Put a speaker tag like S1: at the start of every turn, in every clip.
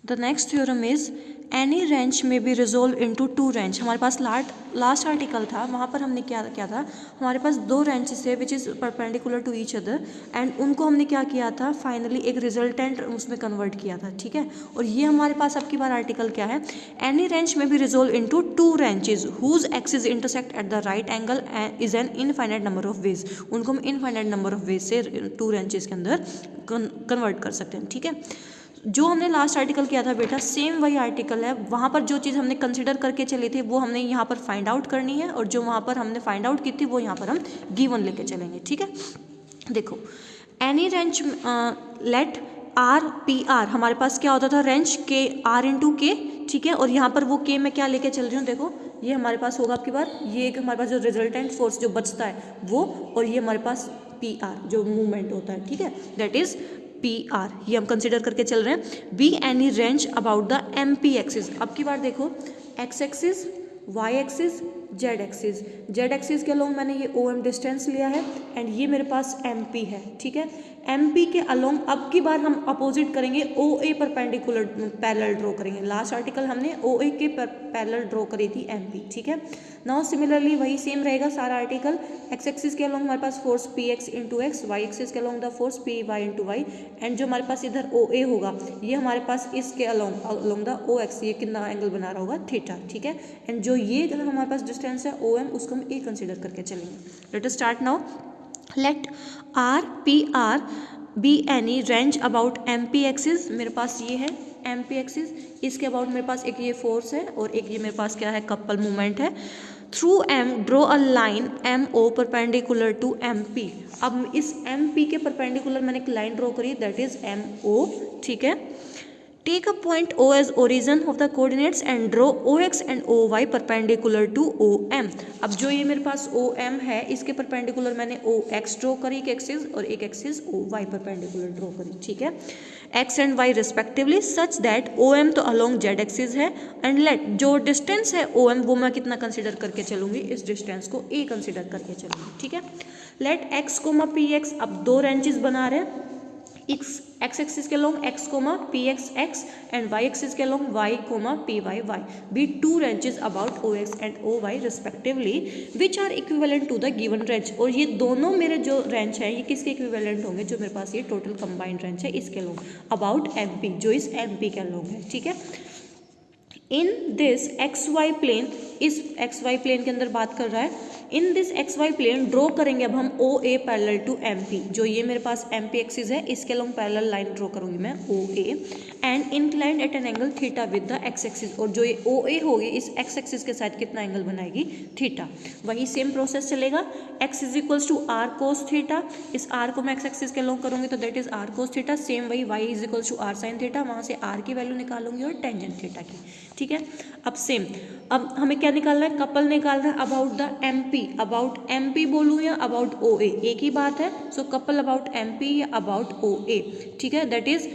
S1: The next theorem is any wrench may be resolve into two wrench. हमारे पास last article था, वहाँ पर हमने क्या था, हमारे पास दो रेंचेस है which is perpendicular to each other and उनको हमने क्या किया था, फाइनली एक रिजल्टेंट उसमें कन्वर्ट किया था, ठीक है। और ये हमारे पास अब की बार आर्टिकल क्या है, any wrench may be resolve into two wrenches whose axis intersect at the right angle is an infinite number of ways. उनको हम इनफाइनाइट नंबर ऑफ वेज से टू रेंचेज के अंदर कन्वर्ट कर सकते हैं, ठीक है। जो हमने लास्ट आर्टिकल किया था बेटा, सेम वही आर्टिकल है। वहाँ पर जो चीज़ हमने कंसिडर करके चले थे वो हमने यहाँ पर फाइंड आउट करनी है, और जो वहाँ पर हमने फाइंड आउट की थी वो यहाँ पर हम गिवन लेके चलेंगे, ठीक है। देखो, any wrench let R P R, हमारे पास क्या होता था, रेंच के आर इंटू के, ठीक है। और यहाँ पर वो के मैं क्या लेके चल रही हूँ, देखो ये हमारे पास होगा आपकी बार, ये एक हमारे पास जो रिजल्टेंट फोर्स जो बचता है वो, और ये हमारे पास पी आर जो मूवमेंट होता है, ठीक है, दैट इज पी आर, ये हम कंसिडर करके चल रहे हैं। Be any wrench about the M P axis. अब की बार देखो, X axis, Y axis, Z axis. Z axis के अलोंग मैंने ये ओ एम डिस्टेंस लिया है एंड ये मेरे पास एम पी है, ठीक है। एम पी के अलोंग अब की बार हम अपोजिट करेंगे, ओ ए परपेंडिकुलर पैरेलल ड्रॉ करेंगे। लास्ट आर्टिकल हमने ओ ए के पैरेलल ड्रॉ करी थी एम पी, ठीक है। नाउ सिमिलरली वही सेम रहेगा सारा आर्टिकल। एक्स एक्सिस के अलोंग हमारे पास force P x into x, y axis के along the force P y into y, and जो हमारे पास इधर ओ ए होगा ये हमारे पास इसके अलोंग द ओ एक्स, ये कितना एंगल बना रहा होगा, थीटा, ठीक है। एंड जो ये हमारे पास डिस्टेंस है ओ एम, उसको हम ए कंसिडर करके चलेंगे। Let us start now. Let R P R be any wrench about M P axis. मेरे पास ये है एम पी एक्सिस, इसके अबाउट मेरे पास एक ये फोर्स है और एक ये मेरे पास क्या है, कपल मूवमेंट है। Through M draw a line M O perpendicular to M P. अब इस एम पी के परपेंडिकुलर मैंने एक लाइन ड्रॉ करी, दैट इज एम ओ, ठीक है। Take a point O as origin of the coordinates and draw OX and OY perpendicular to OM। अब जो ये मेरे पास OM है इसके परपेंडिकुलर मैंने OX ड्रॉ करी एक एक्सिस और एक एक्सिस OY परपेंडिकुलर ड्रॉ करी, ठीक है, X and Y respectively, such that OM तो अलोंग Z एक्सिस है एंड लेट जो डिस्टेंस है OM वो मैं कितना कंसिडर करके चलूंगी, इस डिस्टेंस को A कंसिडर करके चलूंगी, ठीक है। लेट X कोमा PX, अब दो रेंचेस बना रहे हैं, एक्स एक्सिस के लोग X comma P X X and Y axis के लोग Y comma P Y Y, be two wrenches about O X and O Y respectively which are equivalent to the given wrench. और ये दोनों मेरे जो wrench है ये किसके इक्विवेलेंट होंगे, जो मेरे पास ये टोटल कंबाइंड रेंच है इसके लोग अबाउट एम पी, जो इस एम पी के लोग है, ठीक है। In this X Y plane, इस एक्स वाई प्लेन के अंदर बात कर रहा है, in this X Y plane draw करेंगे अब हम O A parallel to M P. जो ये मेरे पास एम पी एक्सिस है इसके लॉन्ग पैरेलल लाइन ड्रॉ करूंगी मैं O A and inclined at an angle theta with the x axis. और जो ये ओ ए होगी इस एक्स एक्सिस के साथ कितना एंगल बनाएगी, थीटा। वही सेम प्रोसेस चलेगा, x is equals to r cos theta, इस आर को मैं एक्स एक्सिस के लॉन्ग करूंगी तो that is r cos theta. Same वही y is equals to r sine theta, वहां से आर की वैल्यू निकालूंगी और टेंजेंट थीटा की, ठीक है। अब सेम, अब हमें क्या निकालना है, कपल निकालना है about the M P. About M P बोलूँ या अबाउट ओ ए, एक ही बात है। So couple about M P या अबाउट ओ ए, ठीक है, that is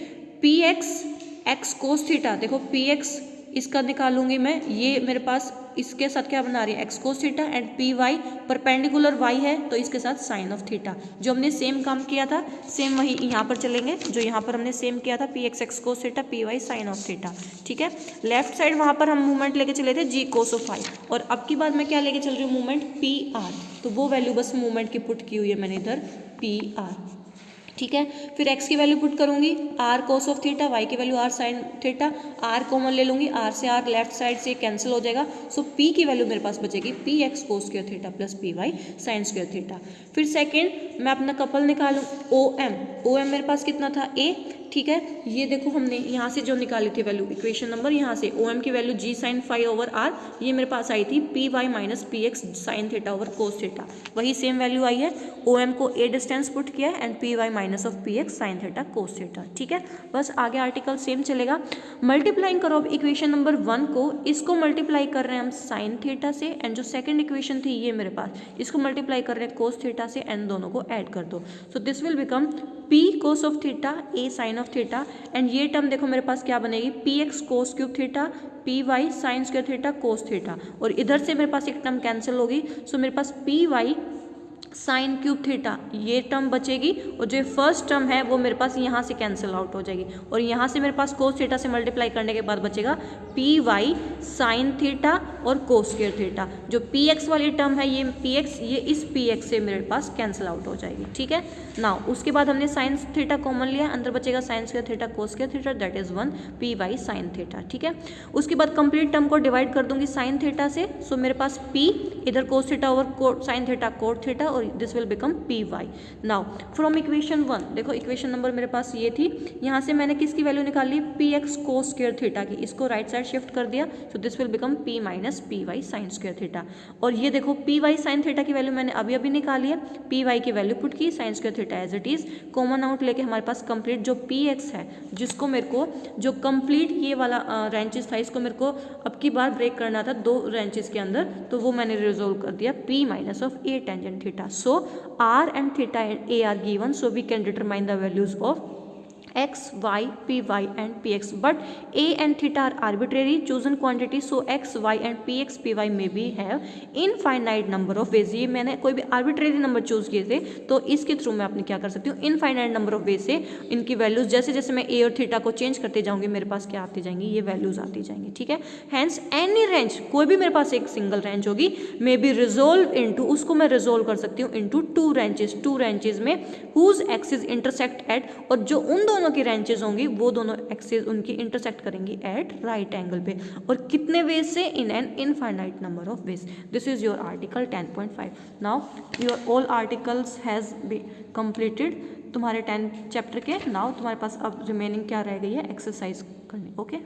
S1: P X X cos theta. देखो पी एक्स इसका निकालूंगी मैं, ये मेरे पास इसके साथ क्या बना रही है, X cos theta, and P Y perpendicular Y है तो इसके साथ साइन ऑफ थीटा। जो हमने सेम काम किया था सेम वही यहाँ पर चलेंगे, जो यहाँ पर हमने सेम किया था, P X X cos theta, P Y sine of theta, ठीक है। लेफ्ट साइड वहाँ पर हम मूवमेंट लेके चले थे जी कोस ऑफ फाई, और अब की बात मैं क्या लेके चल रही हूँ, मूवमेंट पी आर। तो वो वैल्यू बस मूवमेंट की पुट की हुई है मैंने इधर पी आर, ठीक है। फिर x की वैल्यू पुट करूंगी r cos of theta, y की value r sine theta, r common ले लूंगी, r से r लेफ्ट साइड से कैंसिल हो जाएगा। सो p की वैल्यू मेरे पास बचेगी P x cos square theta plus P Y sine square theta. फिर सेकंड मैं अपना कपल निकालूं ओ एम मेरे पास कितना था a, ठीक है। ये देखो हमने यहाँ से जो निकाली थी वैल्यू, इक्वेशन नंबर यहाँ से ओ एम की value G sine phi over R, ये मेरे पास आई थी P Y minus P X sine theta over cos theta. वही सेम वैल्यू आई है, ओ एम को ए डिस्टेंस पुट किया है and P Y minus of P X sine theta cos theta, ठीक है। बस आगे आर्टिकल सेम चलेगा। मल्टीप्लाइंग करो अब इक्वेशन नंबर 1 को, इसको मल्टीप्लाई कर रहे हैं हम साइन थीटा से, एंड जो सेकंड इक्वेशन थी ये मेरे पास, इसको मल्टीप्लाई कर रहे हैं कोस थीटा से, एंड दोनों को ऐड कर दो। So this will become p cos of theta a sine of theta, and ये टर्म देखो मेरे पास क्या बनेगी, P x cos cube theta P Y sine square theta cos theta, और इधर से मेरे पास एक टर्म कैंसिल होगी। सो मेरे पास P Y sine cube theta, ये टर्म बचेगी और जो फर्स्ट टर्म है वो मेरे पास यहाँ से कैंसिल आउट हो जाएगी और यहाँ से मेरे पास कोस थीटा से मल्टीप्लाई करने के बाद बचेगा पी वाई साइन थीटा और कोस स्क्वायर थीटा। जो पी एक्स वाली टर्म है ये पी एक्स, ये इस पी एक्स से मेरे पास कैंसिल आउट हो जाएगी, ठीक है। नाउ उसके बाद हमने साइन थीटा कॉमन लिया, अंदर बचेगा sine square theta cos square theta, that is 1 P Y sine theta, ठीक है। उसके बाद कंप्लीट टर्म को डिवाइड कर दूंगी साइन थीटा से, सो मेरे पास पी इधर cos theta over sine theta cot theta और this will become P y. Now from equation 1, देखो इक्वेशन नंबर मेरे पास ये थी, यहाँ से मैंने किसकी वैल्यू निकाल ली, P x cos square theta की, इसको राइट साइड शिफ्ट कर दिया, so this will become P minus P Y sine square theta. और ये देखो पी वाई साइन थीटा की वैल्यू मैंने अभी अभी निकाली है, पी वाई की वैल्यू पुट की, sine square theta as it is, common out लेके हमारे पास कंप्लीट जो पी एक्स है, जिसको मेरे को जो कंप्लीट ये वाला रेंचेस था, इसको मेरे को अब की बार ब्रेक करना था 2 रेंचेस के अंदर, तो वो मैंने रिजोल्व कर दिया p minus of a tangent theta. So r and theta and a are given, so we can determine the values of x, y, py and px, but a and theta are arbitrary chosen quantity, so x, y and px, py may be have infinite number of ways। ये मैंने कोई भी arbitrary number choose किए थे, तो इसके through मैं अपने क्या कर सकती हूँ, इनफाइनाइट नंबर ऑफ वे से इनकी वैल्यूज जैसे जैसे मैं a और थीटा को चेंज करते जाऊंगी मेरे पास क्या आती जाएंगी, ये वैल्यूज आती जाएंगी, ठीक है। हैंस एनी रेंज, कोई भी मेरे पास एक सिंगल रेंज होगी, मे बी रिजोल्व इनटू, उसको मैं रिजोल्व कर सकती हूँ इनटू 2 रेंचेस में हुज एक्सिस इंटरसेक्ट एट, और जो उन दोनों की रेंचेस होंगी वो दोनों एक्सिस उनकी इंटरसेक्ट करेंगी एट राइट एंगल पे, और कितने वेज से, in an infinite number of veg. This is your article 10.5। Now your all articles has be completed तुम्हारे 10 चैप्टर के। नाउ तुम्हारे पास अब रिमेनिंग क्या रह गई है, एक्सरसाइज करनी, ओके।